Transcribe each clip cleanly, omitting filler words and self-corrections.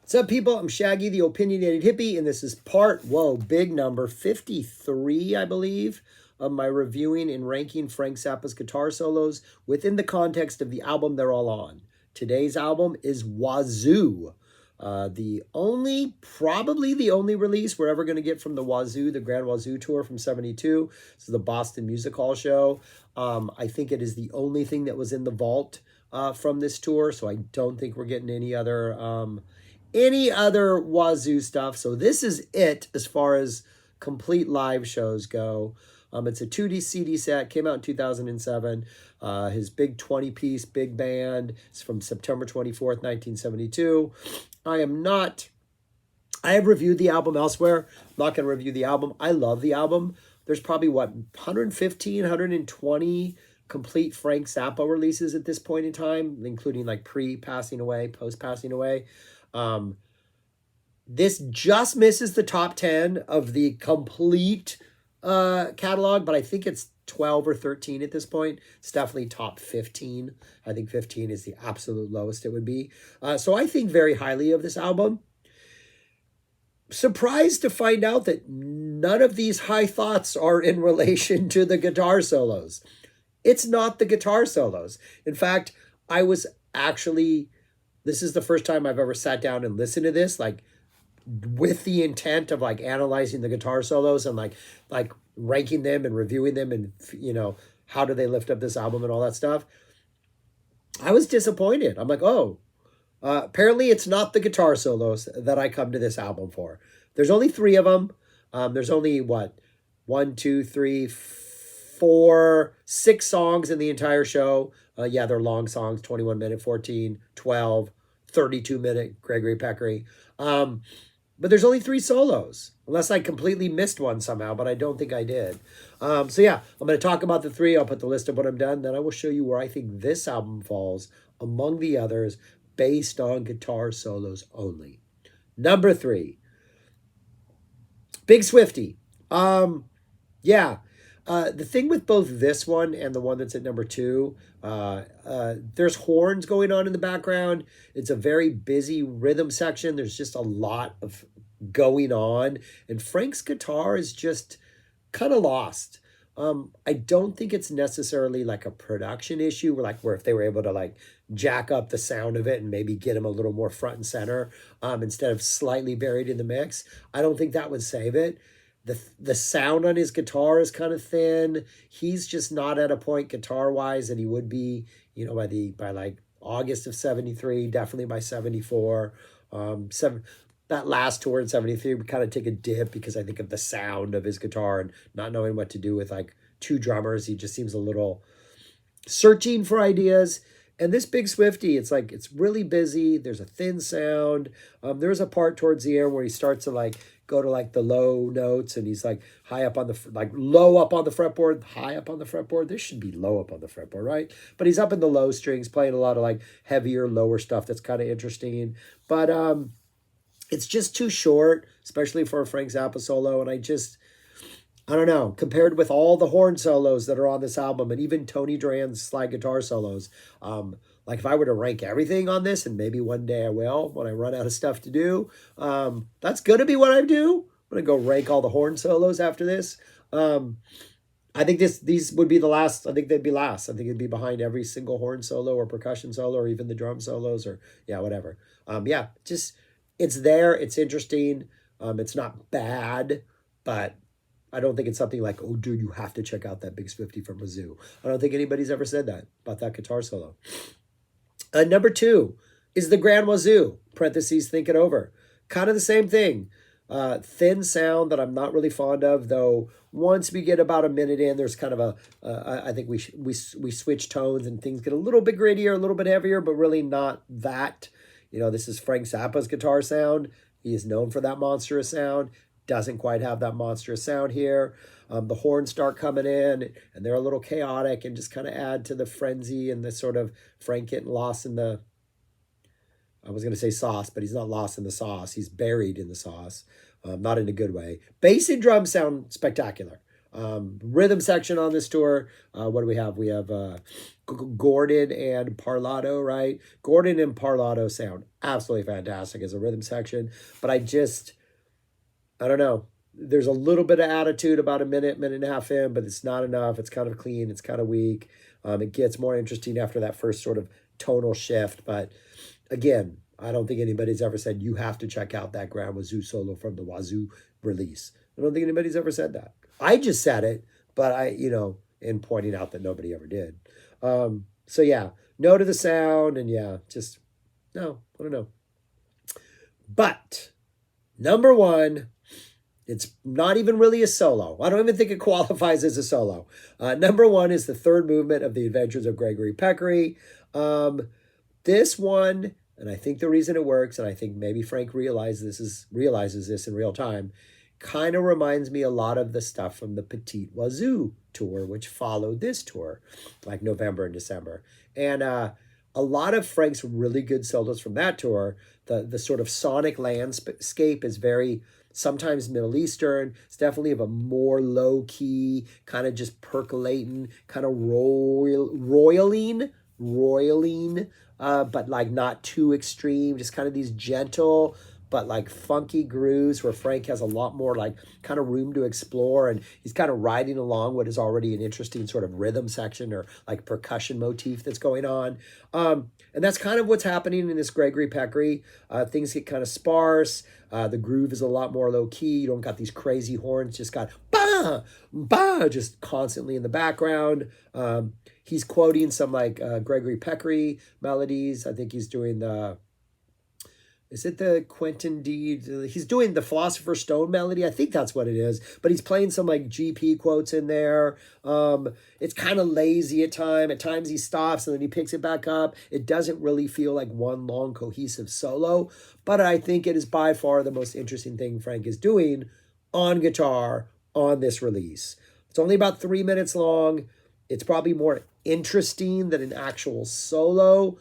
What's up, people? I'm Shaggy, the opinionated hippie, and this is big number 53, I believe, of my reviewing and ranking Frank Zappa's guitar solos within the context of the album they're all on. Today's album is Wazoo. Probably the only release we're ever going to get from the Wazoo, the Grand Wazoo tour from 72. This is the Boston Music Hall show. I think it is the only thing that was in the vault from this tour, so I don't think we're getting any other Wazoo stuff. So this is it as far as complete live shows go. It's a 2D CD set, came out in 2007. His big 20-piece big band is from September 24th, 1972. I have reviewed the album elsewhere. I'm not going to review the album. I love the album. There's probably, 115, 120 complete Frank Zappa releases at this point in time, including like pre-passing away, post-passing away. This just misses the top 10 of the complete catalog, but I think it's 12 or 13 at this point. It's definitely top 15. I think 15 is the absolute lowest it would be. So I think very highly of this album. Surprised to find out that none of these high thoughts are in relation to the guitar solos. It's not the guitar solos. In fact, this is the first time I've ever sat down and listened to this, like with the intent of like analyzing the guitar solos and like ranking them and reviewing them and, how do they lift up this album and all that stuff. I was disappointed. I'm like, apparently it's not the guitar solos that I come to this album for. There's only 3 of them. There's only 6 songs in the entire show. They're long songs, 21 minute, 14, 12, 32 minute Gregory Peccary. But there's only 3 solos, unless I completely missed one somehow, but I don't think I did. I'm going to talk about the 3. I'll put the list of what I'm done. Then I will show you where I think this album falls among the others based on guitar solos only. Number 3, Big Swiftie. The thing with both this one and the one that's at number 2, there's horns going on in the background. It's a very busy rhythm section. There's just a lot of going on. And Frank's guitar is just kind of lost. I don't think it's necessarily like a production issue where if they were able to like jack up the sound of it and maybe get him a little more front and center instead of slightly buried in the mix. I don't think that would save it. The sound on his guitar is kind of thin. He's just not at a point guitar-wise that he would be, by like August of 73, definitely by 74. That last tour in 73 would kind of take a dip because I think of the sound of his guitar and not knowing what to do with like 2 drummers. He just seems a little searching for ideas. And this Big Swiftie, it's really busy. There's a thin sound. There's a part towards the end where he starts to go to the low notes and he's high up on low up on the fretboard, high up on the fretboard. This should be low up on the fretboard, right? But he's up in the low strings playing a lot of heavier, lower stuff that's kind of interesting. But it's just too short, especially for a Frank Zappa solo. And I don't know, compared with all the horn solos that are on this album and even Tony Duran's slide guitar solos, if I were to rank everything on this, and maybe one day I will when I run out of stuff to do, that's going to be what I do. I'm going to go rank all the horn solos after this. I think these would be the last. I think they'd be last. I think it'd be behind every single horn solo or percussion solo or even the drum solos or whatever. It's there. It's interesting. It's not bad, but I don't think it's something like, oh, dude, you have to check out that Big Swiftie from Wazoo. I don't think anybody's ever said that about that guitar solo. Number 2 is the Grand Wazoo, parentheses, think it over. Kind of the same thing. Thin sound that I'm not really fond of, though once we get about a minute in, there's kind of I think we switch tones and things get a little bit grittier, a little bit heavier, but really not that. This is Frank Zappa's guitar sound. He is known for that monstrous sound. Doesn't quite have that monstrous sound here. The horns start coming in and they're a little chaotic and just kind of add to the frenzy and the sort of Frank getting lost in the, I was going to say sauce, but he's not lost in the sauce. He's buried in the sauce, not in a good way. Bass and drums sound spectacular. Rhythm section on this tour. What do we have? We have Gordon and Parlato, right? Gordon and Parlato sound absolutely fantastic as a rhythm section, but I don't know. There's a little bit of attitude about a minute, minute and a half in, but it's not enough. It's kind of clean. It's kind of weak. It gets more interesting after that first sort of tonal shift. But again, I don't think anybody's ever said you have to check out that Grand Wazoo solo from the Wazoo release. I don't think anybody's ever said that. I just said it, but in pointing out that nobody ever did. So yeah, no to the sound, and yeah, just no, I don't know. But number one, it's not even really a solo. I don't even think it qualifies as a solo. Number one is the third movement of the Adventures of Gregory Peccary. This one, and I think the reason it works, and I think maybe Frank realizes this in real time, kind of reminds me a lot of the stuff from the Petit Wazoo tour, which followed this tour, like November and December. And a lot of Frank's really good solos from that tour, the sort of sonic landscape is very sometimes Middle Eastern. It's definitely of a more low key, kind of just percolating, kind of roiling, but like not too extreme, just kind of these gentle but like funky grooves where Frank has a lot more like kind of room to explore, and he's kind of riding along what is already an interesting sort of rhythm section or like percussion motif that's going on. And that's kind of what's happening in this Gregory Peccary. Things get kind of sparse. The groove is a lot more low key. You don't got these crazy horns, just got bah, bah, just constantly in the background. He's quoting some like Gregory Peccary melodies. I think he's doing is it the Quentin D? He's doing the Philosopher's Stone melody. I think that's what it is. But he's playing some like GP quotes in there. It's kind of lazy at times. At times he stops and then he picks it back up. It doesn't really feel like one long cohesive solo. But I think it is by far the most interesting thing Frank is doing on guitar on this release. It's only about 3 minutes long. It's probably more interesting than an actual solo,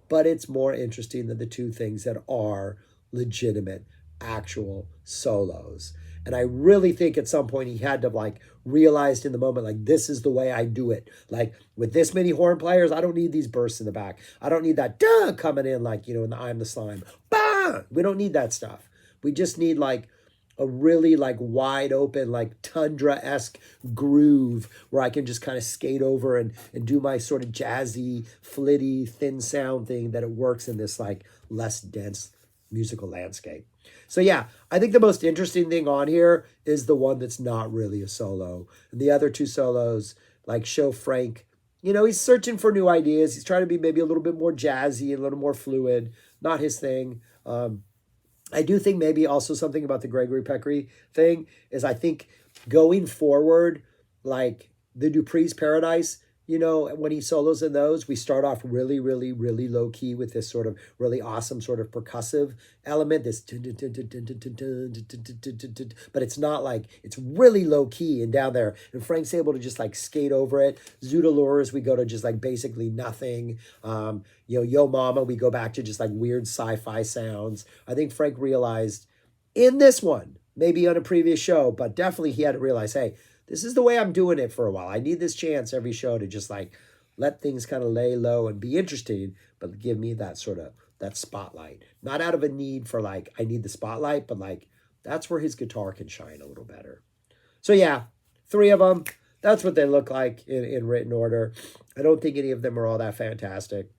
but it's more interesting than the two things that are legitimate, actual solos. And I really think at some point he had to like realized in the moment, like, this is the way I do it. Like with this many horn players, I don't need these bursts in the back. I don't need that duh coming in like, in the I'm the Slime. Bah! We don't need that stuff. We just need like a really like wide open, like tundra-esque groove where I can just kind of skate over and do my sort of jazzy, flitty, thin sound thing that it works in this like less dense musical landscape. So yeah, I think the most interesting thing on here is the one that's not really a solo. And the other two solos like show Frank, he's searching for new ideas. He's trying to be maybe a little bit more jazzy, a little more fluid, not his thing. I do think maybe also something about the Gregory Peccary thing is I think going forward, like the Dupree's Paradise, when he solos in those, we start off really, really, really low key with this sort of really awesome sort of percussive element, this, but it's not like, it's really low key and down there. And Frank's able to just like skate over it. Zoodalures, we go to just like basically nothing. Yo Mama, we go back to just like weird sci-fi sounds. I think Frank realized in this one, maybe on a previous show, but definitely he had to realize, hey, this is the way I'm doing it for a while. I need this chance every show to just like let things kind of lay low and be interesting, but give me that sort of, that spotlight. Not out of a need for like, I need the spotlight, but like, that's where his guitar can shine a little better. So yeah, 3 of them. That's what they look like in written order. I don't think any of them are all that fantastic.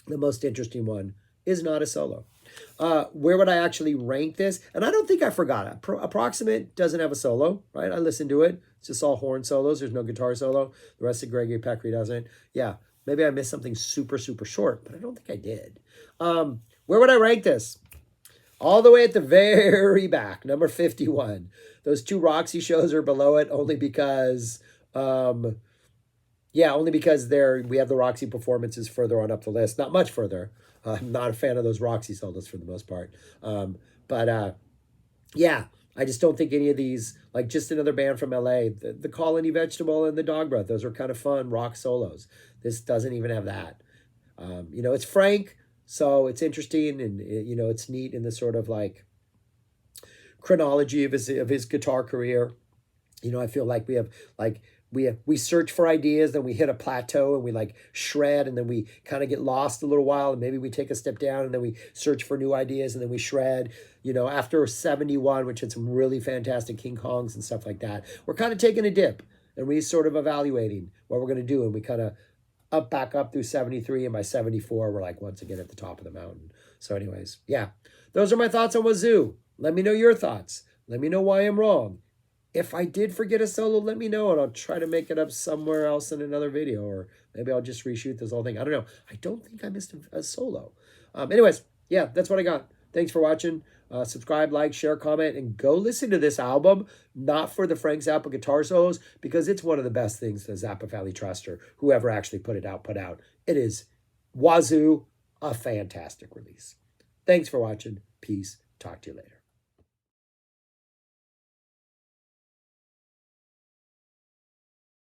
The most interesting one is not a solo. Where would I actually rank this? And I don't think I forgot it. Approximate doesn't have a solo, right? I listened to it. It's just all horn solos. There's no guitar solo. The rest of Gregory Peccary doesn't. Yeah, maybe I missed something super, super short, but I don't think I did. Where would I rank this? All the way at the very back, number 51. Those 2 Roxy shows are below it only because... only because we have the Roxy performances further on up the list. Not much further. I'm not a fan of those Roxy solos for the most part. I just don't think any of these, like just another band from LA, the Colony Vegetable and the Dog Breath, those are kind of fun rock solos. This doesn't even have that. It's Frank, so it's interesting and, it's neat in the sort of like chronology of his guitar career. I feel like we search for ideas, then we hit a plateau and we like shred, and then we kind of get lost a little while, and maybe we take a step down, and then we search for new ideas, and then we shred. After 71, which had some really fantastic King Kongs and stuff like that, we're kind of taking a dip and we sort of evaluating what we're going to do, and we kind of back up through 73, and by 74 we're like once again at the top of the mountain. So anyways, yeah, those are my thoughts on Wazoo. Let me know your thoughts. Let me know why I'm wrong. If I did forget a solo, let me know, and I'll try to make it up somewhere else in another video, or maybe I'll just reshoot this whole thing. I don't know. I don't think I missed a solo. Anyways, yeah, that's what I got. Thanks for watching. Subscribe, like, share, comment, and go listen to this album, not for the Frank Zappa guitar solos, because it's one of the best things the Zappa family trust, or whoever actually put it out, put out. It is Wazoo, a fantastic release. Thanks for watching. Peace. Talk to you later.